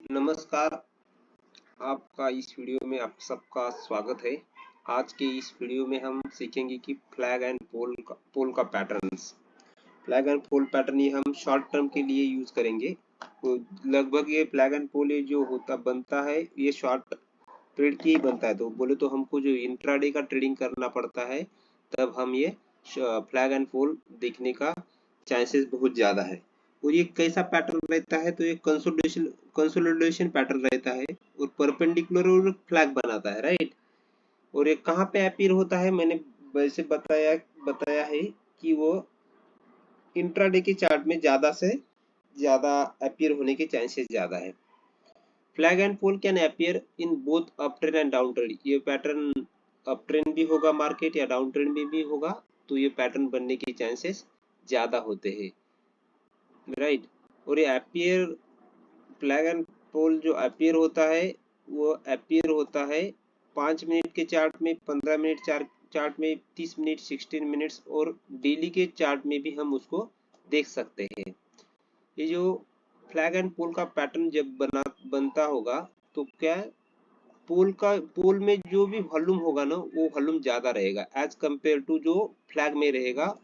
नमस्कार। आपका इस वीडियो में आप सबका स्वागत है। आज के इस वीडियो में हम सीखेंगे कि फ्लैग एंड पोल का patterns. Flag and pole pattern ये हम शॉर्ट टर्म के लिए यूज करेंगे। तो लगभग ये फ्लैग एंड पोल ये जो होता बनता है ये शॉर्ट पीरियड की ही बनता है। तो बोले तो हमको जो इंट्राडे का ट्रेडिंग करना पड़ता है तब हम ये फ्लैग एंड पोल देखने का चांसेस बहुत ज्यादा है। और ये कैसा पैटर्न रहता है, तो ये कंसोलिडेशन पैटर्न रहता है और परपेंडिकुलर और फ्लैग बनाता है, राइट। और ये कहाँ पे अपीयर होता है, मैंने वैसे बताया बताया है कि वो इंट्राडे के चार्ट में ज्यादा से ज्यादा अपीयर होने के चांसेस ज्यादा है। Flag and pole can appear in both up trend and down trend. ये पैटर्न अप ट्रेंड भी होगा मार्केट या डाउन ट्रेंड में भी होगा, तो ये पैटर्न बनने के चांसेस ज्यादा होते हैं, राइट। और ये अपीयर फ्लैग एंड पोल जो अपीयर होता है वो अपीयर होता है 5 मिनट के चार्ट में, 15 मिनट चार्ट में, 30 मिनट, 16 मिनट्स और डेली के चार्ट में भी हम उसको देख सकते हैं। ये जो फ्लैग एंड पोल का पैटर्न जब बनता होगा तो क्या पोल में जो भी वॉल्यूम होगा ना वो वॉल्यूम ज्यादा रहेगा एज कंपेयर टू जो फ्लैग में रहेगा।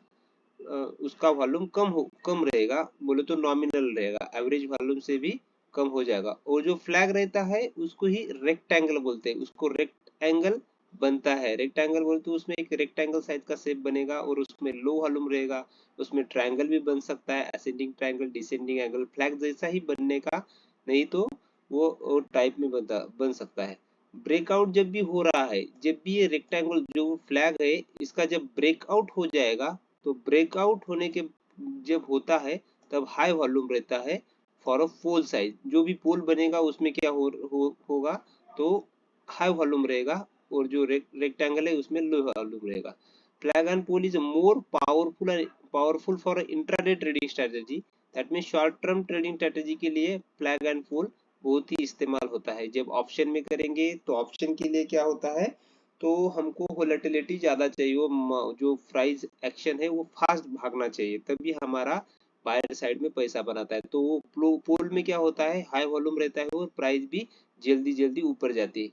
उसका वॉल्यूम कम रहेगा, बोले तो नॉमिनल रहेगा, एवरेज वॉल्यूम से भी कम हो जाएगा। और जो फ्लैग रहता है उसको ही रेक्टेंगल बोलते हैं, उसको रेक्टेंगल बनता है। रेक्टेंगल बोलते तो उसमें एक रेक्टेंगल साइज का शेप बनेगा और उसमें लो वॉल्यूम रहेगा। उसमें ट्रायंगल भी बन सकता है, ascending triangle, descending angle, flag जैसा ही बनने का, नहीं तो वो टाइप में बन सकता है। ब्रेकआउट जब भी हो रहा है, जब भी ये रेक्टेंगल जो फ्लैग है इसका जब ब्रेकआउट हो जाएगा, तो ब्रेकआउट होने के जब होता है तब हाई वॉल्यूम रहता है फॉर अ पोल साइज। जो भी पोल बनेगा उसमें क्या होगा, तो हाई वॉल्यूम रहेगा और जो रेक्टेंगल है उसमें लो वॉल्यूम रहेगा। Flag and pole is more powerful for intraday trading strategy. That mean short term trading strategy के लिए फ्लैग एंड पोल बहुत ही इस्तेमाल होता है। जब ऑप्शन में करेंगे तो ऑप्शन के लिए क्या होता है, तो हमको वोलेटिलिटी ज्यादा चाहिए, वो जो प्राइस एक्शन है वो फास्ट भागना चाहिए, तभी हमारा बायर साइड में पैसा बनाता है। तो वो पोल में क्या होता है, हाई वॉल्यूम रहता है और प्राइस भी जल्दी जल्दी ऊपर जाती है।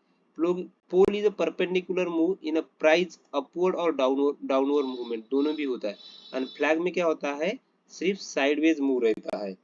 Pole is a perpendicular move in a price upward और डाउनवर्ड मूवमेंट दोनों भी होता है। एंड फ्लैग में क्या होता है, सिर्फ साइडवेज मूव रहता है,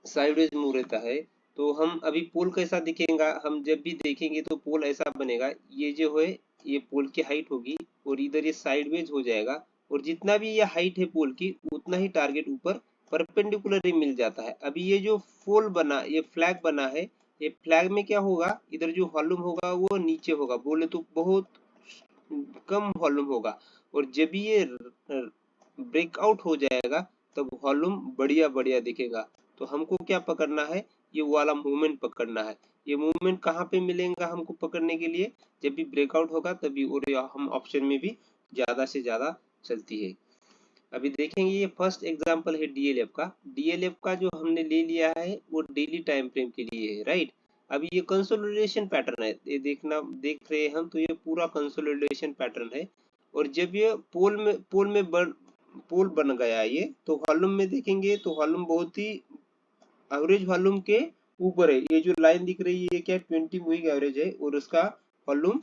साइडवेज मूव रहता है। तो हम अभी पोल कैसा दिखेगा, हम जब भी देखेंगे तो पोल ऐसा बनेगा, ये जो है ये पोल की हाइट होगी और इधर ये साइडवेज हो जाएगा और जितना भी ये हाइट है पोल की उतना ही टारगेट ऊपर परपेंडिकुलर ही मिल जाता है। अभी ये जो पोल बना, ये फ्लैग बना है, ये फ्लैग में क्या होगा, इधर जो वॉल्यूम होगा वो नीचे होगा, बोले तो बहुत कम वॉल्यूम होगा। और जब भी ये ब्रेकआउट हो जाएगा तब वॉल्यूम बढ़िया बढ़िया दिखेगा। तो हमको क्या पकड़ना है, ये वाला मूवमेंट पकड़ना है। ये मूवमेंट कहाँ पे मिलेगा हमको पकड़ने के लिए, जब भी ब्रेकआउट होगा तभी। और हम ऑप्शन में भी ज्यादा से ज्यादा चलती है। अभी देखेंगे ये फर्स्ट एग्जांपल है डीएलएफ का। डीएलएफ का जो हमने ले लिया है वो डेली टाइम फ्रेम के लिए है, राइट। अभी ये कंसोलिडेशन पैटर्न है, ये देख रहे हैं हम, तो ये पूरा कंसोलिडेशन पैटर्न है। और जब ये पोल बन गया ये, तो वॉल्यूम में देखेंगे तो वॉल्यूम बहुत ही एवरेज वॉल्यूम के ऊपर है। ये जो लाइन दिख रही है ये क्या 20 मूविंग एवरेज है और उसका वॉल्यूम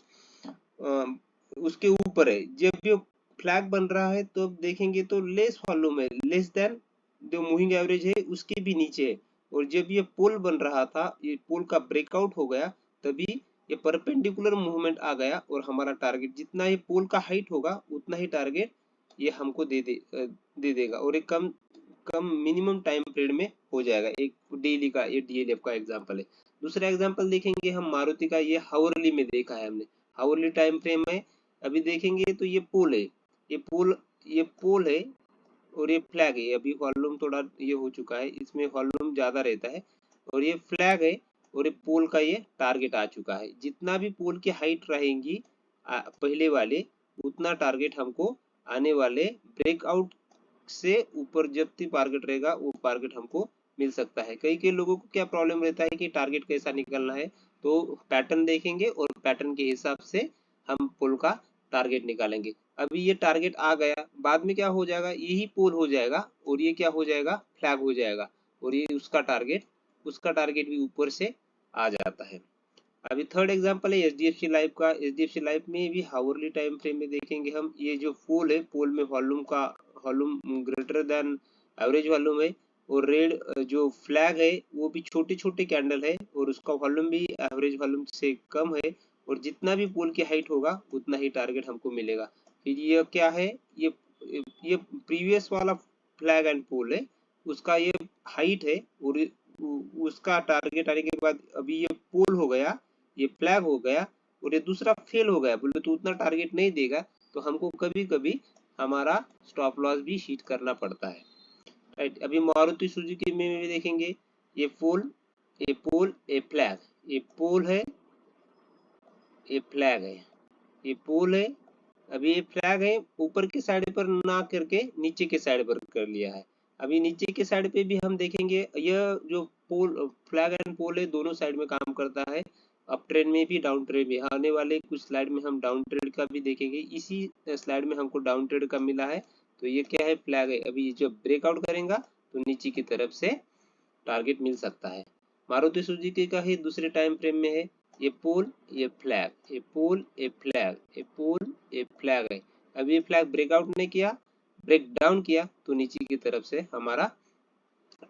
उसके ऊपर है। जब ये फ्लैग बन रहा है तो देखेंगे तो लेस वॉल्यूम है, लेस देन जो मूविंग एवरेज है उसके भी नीचे है। और जब ये पोल बन रहा था, ये पोल का ब्रेकआउट हो गया, तभी ये परपेंडिकुलर मूवमेंट आ गया और हमारा टारगेट जितना ये पोल का हाइट होगा उतना ही टारगेट ये हमको दे देगा और एक कम कम मिनिमम टाइम पीरियड में हो जाएगा। एक डेली का ये डीएलएफ का एग्जांपल है। दूसरा एग्जांपल देखेंगे हम मारुति का, ये हावरली में देखा है हमने, हावरली टाइम फ्रेम में। अभी देखेंगे तो ये पोल है, ये पोल है और ये फ्लैग है। अभी वॉल्यूम थोड़ा ये हो चुका है, इसमें वॉल्यूम ज्यादा रहता है। और ये फ्लैग है और ये पोल का ये टारगेट आ चुका है। जितना भी पोल की हाइट रहेगी पहले वाले, उतना टारगेट हमको आने वाले ब्रेकआउट से ऊपर जब भी टारगेट रहेगा वो टारगेट हमको मिल सकता है। कई कई लोगों को क्या प्रॉब्लम रहता है कि टारगेट कैसा निकलना है, तो पैटर्न देखेंगे और पैटर्न के हिसाब से हम पोल का टारगेट निकालेंगे। अभी ये टारगेट आ गया, बाद में क्या हो जाएगा, यही पोल हो जाएगा और ये क्या हो जाएगा, फ्लैग हो जाएगा और ये उसका टारगेट उसका टारगेट भी ऊपर से आ जाता है। अभी थर्ड एग्जांपल है एचडीएफसी लाइफ का। एचडीएफसी लाइफ में भी हावरली टाइम फ्रेम में देखेंगे हम, ये जो पोल है, पोल में volume greater than average volume है, और रेड जो फ्लैग है वो भी छोटे छोटे कैंडल है और उसका वॉल्यूम भी एवरेज वॉल्यूम से कम है, और जितना भी पोल की हाइट होगा उतना ही टारगेट हमको मिलेगा। फिर ये क्या है, ये प्रीवियस वाला फ्लैग एंड पोल है, उसका ये हाइट है, और उसका टारगेट आने के बाद अभी ये पोल हो गया, ये फ्लैग हो गया, और ये दूसरा फेल हो गया, बोले तो उतना टारगेट नहीं देगा, तो हमको कभी कभी हमारा स्टॉप लॉस भी हीट करना पड़ता है, राइट। अभी मारुति सुजुकी में भी देखेंगे, ये पोल, ये फ्लैग, ये पोल है, ये फ्लैग है, ये पोल है, अभी ये फ्लैग है, ऊपर के साइड पर ना करके नीचे के साइड पर कर लिया है। अभी नीचे के साइड पे भी हम देखेंगे, यह जो पोल फ्लैग एंड पोल है दोनों साइड में काम करता है, अप ट्रेंड में भी डाउन ट्रेंड में। आने वाले कुछ स्लाइड में हम डाउन ट्रेंड का भी देखेंगे, इसी स्लाइड में हमको डाउन ट्रेंड का मिला है, तो ये क्या है, फ्लैग है। अभी जब ब्रेकआउट करेगा तो नीचे की तरफ से टारगेट मिल सकता है। मारुति सुजुकी का ही दूसरे टाइम फ्रेम में है, ये पोल, ये फ्लैग, ये पोल, ये फ्लैग, ये पोल, ये फ्लैग है। अभी ये फ्लैग ब्रेकआउट नहीं किया, ब्रेक डाउन किया, तो नीचे की तरफ से हमारा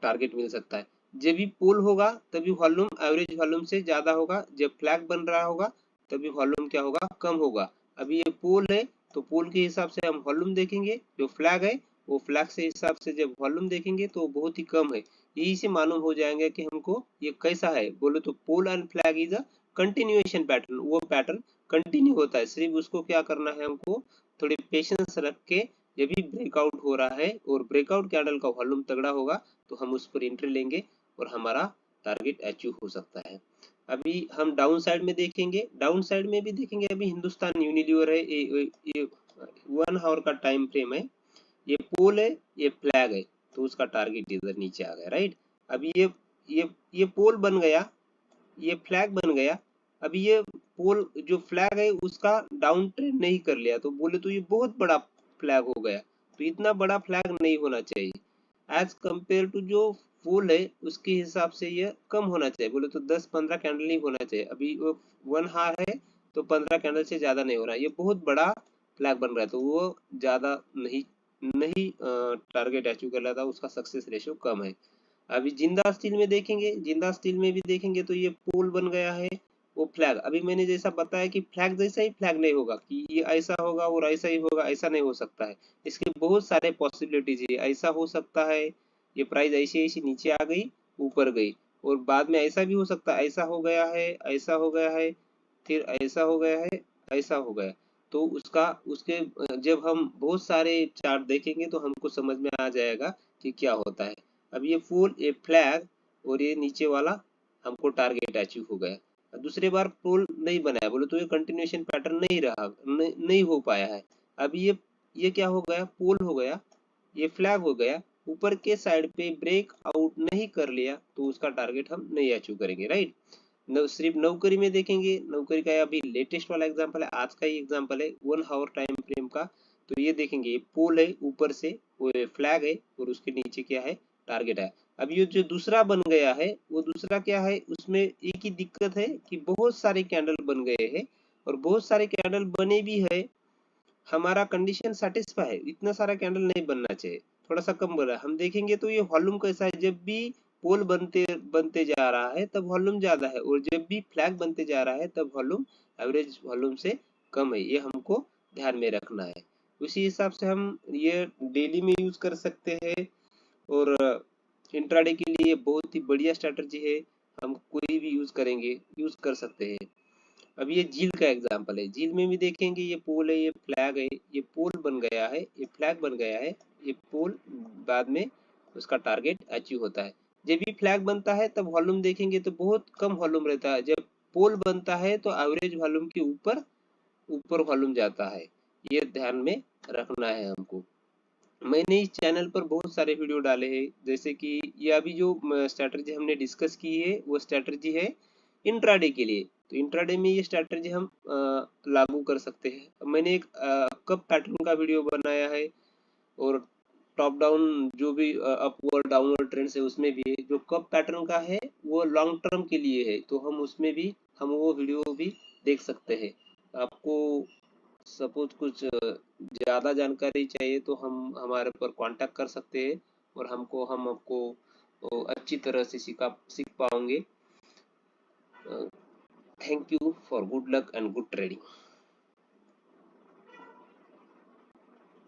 टारगेट मिल सकता है। जब भी पोल होगा तभी वॉल्यूम एवरेज वॉल्यूम से ज्यादा होगा, जब फ्लैग बन रहा होगा तभी वॉल्यूम क्या होगा, कम होगा। अभी ये पोल है तो पोल के हिसाब से हम वॉल्यूम देखेंगे, जो फ्लैग है वो फ्लैग से हिसाब से जब वॉल्यूम देखेंगे तो बहुत ही कम है। यही से मालूम हो जाएंगे कि हमको ये कैसा है, बोले तो pole and flag is a continuation pattern, वो पैटर्न कंटिन्यू होता है, सिर्फ उसको क्या करना है, हमको थोड़ी पेशेंस रख के, जब भी ब्रेकआउट हो रहा है और ब्रेकआउट कैंडल का वॉल्यूम तगड़ा होगा तो हम उस पर एंट्री लेंगे और हमारा टारगेट अचीव हो सकता है। अभी हम डाउन साइड में देखेंगे, डाउन साइड में भी देखेंगे, अभी हिंदुस्तान यूनिलीवर है, ये 1 आवर का टाइम फ्रेम है, ये पोल है, ये फ्लैग है, तो उसका टारगेट इधर नीचे आ गया, राइट। अभी ये पोल बन गया, ये फ्लैग बन गया, अभी ये पोल जो फ्लैग है उसका डाउन ट्रेंड नहीं कर लिया, तो बोले तो ये बहुत बड़ा फ्लैग हो गया, तो इतना बड़ा फ्लैग नहीं होना चाहिए, एज कंपेयर टू जो पोल है उसके हिसाब से ये कम होना चाहिए, बोले तो 10-15 कैंडल ही होना चाहिए। अभी वो 1 आवर है तो 15 कैंडल से ज्यादा नहीं हो रहा, ये बहुत बड़ा फ्लैग बन रहा है, तो वो ज्यादा नहीं नहीं टारगेट अचीव कर रहा था, उसका सक्सेस रेशियो कम है। अभी जिंदा स्टील में देखेंगे, जिंदा स्टील में भी देखेंगे तो ये पोल बन गया है, वो फ्लैग, अभी मैंने जैसा बताया कि फ्लैग जैसा ही फ्लैग नहीं होगा, कि ये ऐसा होगा और ऐसा ही होगा, ऐसा नहीं हो सकता है, इसके बहुत सारे पॉसिबिलिटीज है। ऐसा हो सकता है ये प्राइस ऐसे ऐसे नीचे आ गई, ऊपर गई, और बाद में ऐसा भी हो सकता है, ऐसा हो गया है, ऐसा हो गया है, फिर ऐसा हो गया है, ऐसा हो गया, तो उसका उसके जब हम बहुत सारे चार्ट देखेंगे तो हमको समझ में आ जाएगा कि क्या होता है। अब ये पोल, ये फ्लैग और ये नीचे वाला हमको टारगेट अचीव हो गया। दूसरे बार पोल नहीं बनाया, बोले तो ये कंटिन्यूएशन पैटर्न नहीं रहा, नहीं हो पाया है। अभी ये क्या हो गया, पोल हो गया, ये फ्लैग हो गया, ऊपर के साइड पे ब्रेक आउट नहीं कर लिया तो उसका टारगेट हम नहीं अचीव करेंगे, राइट। सिर्फ नौकरी में देखेंगे, नौकरी का अभी लेटेस्ट वाला एग्जांपल है, आज का ही एग्जांपल है 1 आवर टाइम फ्रेम का, तो ये देखेंगे, ये पोल है ऊपर से, वो फ्लैग है, और उसके नीचे क्या है, टारगेट है। अब ये जो दूसरा बन गया है वो दूसरा क्या है, उसमें एक ही दिक्कत है कि बहुत सारे कैंडल बन गए हैं, और बहुत सारे कैंडल बने भी है, हमारा कंडीशन सेटिस्फाई है, इतना सारा कैंडल नहीं बनना चाहिए, थोड़ा सा कम बना। हम देखेंगे तो ये वॉल्यूम कैसा है, जब भी पोल बनते बनते जा रहा है तब वॉल्यूम ज्यादा है, और जब भी फ्लैग बनते जा रहा है तब वॉल्यूम एवरेज वॉल्यूम से कम है, ये हमको ध्यान में रखना है। उसी हिसाब से हम ये डेली में यूज कर सकते हैं, और इंट्राडे के लिए बहुत ही बढ़िया स्ट्रेटजी है, हम कोई भी यूज कर सकते हैं। अब ये झील का एग्जांपल है, झील में भी देखेंगे, ये पोल है, ये फ्लैग है, ये पोल बन गया है, ये फ्लैग बन गया है, ये पोल बाद में उसका टारगेट अचीव होता है। जब भी फ्लैग बनता है तब वॉल्यूम देखेंगे तो बहुत कम वॉल्यूम रहता है, जब पोल बनता है तो एवरेज वॉल्यूम के ऊपर ऊपर वॉल्यूम जाता है, ये ध्यान में रखना है हमको। मैंने इस चैनल पर बहुत सारे वीडियो डाले हैं, जैसे कि ये अभी जो स्ट्रैटेजी हमने डिस्कस की है वो स्ट्रैटेजी है इंट्राडे के लिए, तो इंट्राडे में ये स्ट्रैटेजी हम लागू कर सकते हैं। मैंने एक कप पैटर्न का वीडियो बनाया है, और टॉप डाउन जो भी अपवर्ड डाउनवर्ड ट्रेंड्स है उसमें भी है। जो कप पैटर्न का है वो लॉन्ग टर्म के लिए है, तो हम उसमें भी हम वो वीडियो भी देख सकते हैं। आपको सपोज कुछ ज़्यादा जानकारी चाहिए तो हम हमारे पर कांटेक्ट कर सकते हैं, और हम आपको अच्छी तरह से सीख पाओगे। Thank you for good luck and good trading.